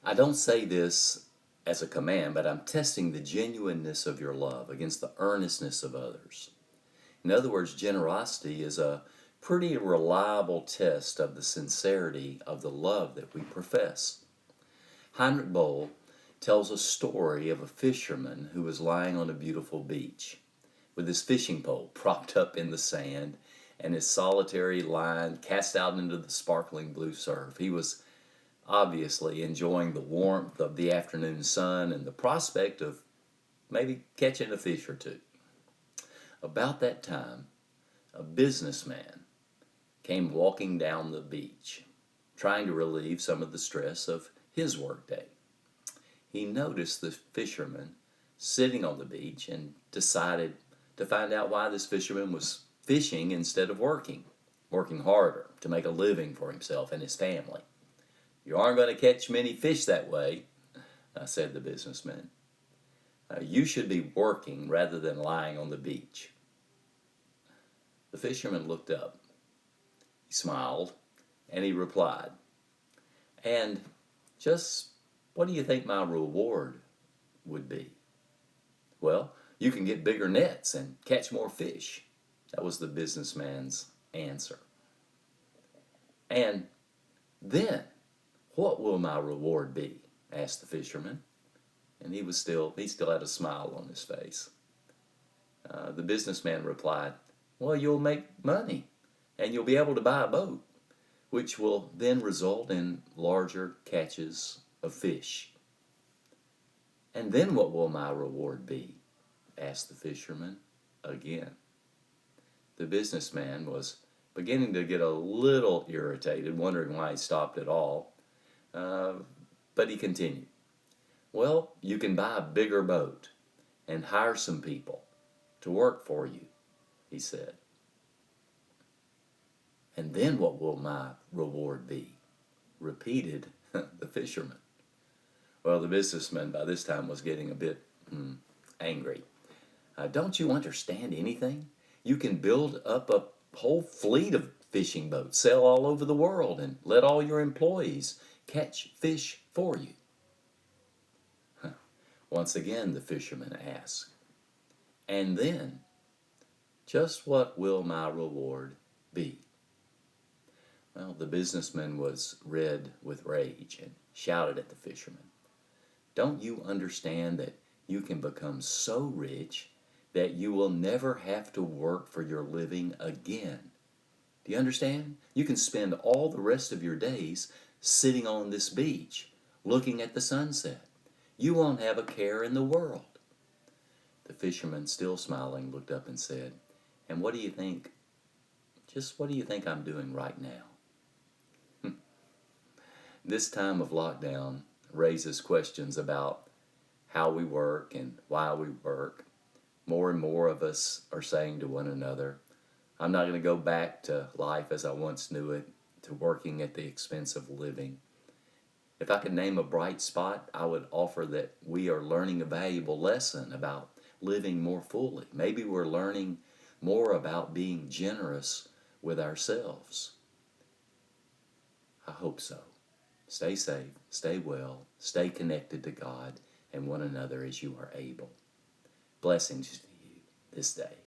I don't say this as a command, but I'm testing the genuineness of your love against the earnestness of others. In other words, generosity is a pretty reliable test of the sincerity of the love that we profess. Heinrich Boll tells a story of a fisherman who was lying on a beautiful beach with his fishing pole propped up in the sand and his solitary line cast out into the sparkling blue surf. He was obviously enjoying the warmth of the afternoon sun and the prospect of maybe catching a fish or two. About that time, a businessman came walking down the beach, trying to relieve some of the stress of his workday. He noticed the fisherman sitting on the beach and decided to find out why this fisherman was fishing instead of working harder to make a living for himself and his family. "You aren't going to catch many fish that way," said the businessman. "You should be working rather than lying on the beach." The fisherman looked up. He smiled and he replied, "And just what do you think my reward would be?" "Well, you can get bigger nets and catch more fish." That was the businessman's answer. "And then what will my reward be?" asked the fisherman. And he still had a smile on his face. The businessman replied, "Well, you'll make money and you'll be able to buy a boat, which will then result in larger catches of fish." "And then what will my reward be?" asked the fisherman again. The businessman was beginning to get a little irritated, wondering why he stopped at all. But he continued, "Well, you can buy a bigger boat and hire some people to work for you," he said. "And then what will my reward be?" repeated the fisherman. Well, the businessman by this time was getting a bit angry. "Don't you understand anything? You can build up a whole fleet of fishing boats, sail all over the world, and let all your employees catch fish for you." Once again, the fisherman asked, "And then, just what will my reward be?" Well, the businessman was red with rage and shouted at the fisherman, "Don't you understand that you can become so rich that you will never have to work for your living again? Do you understand? You can spend all the rest of your days sitting on this beach, looking at the sunset. You won't have a care in the world." The fisherman, still smiling, looked up and said, "And what do you think? Just what do you think I'm doing right now?" This time of lockdown raises questions about how we work and why we work. More and more of us are saying to one another, "I'm not going to go back to life as I once knew it, to working at the expense of living." If I could name a bright spot, I would offer that we are learning a valuable lesson about living more fully. Maybe we're learning more about being generous with ourselves. I hope so. Stay safe, stay well, stay connected to God and one another as you are able. Blessings to you this day.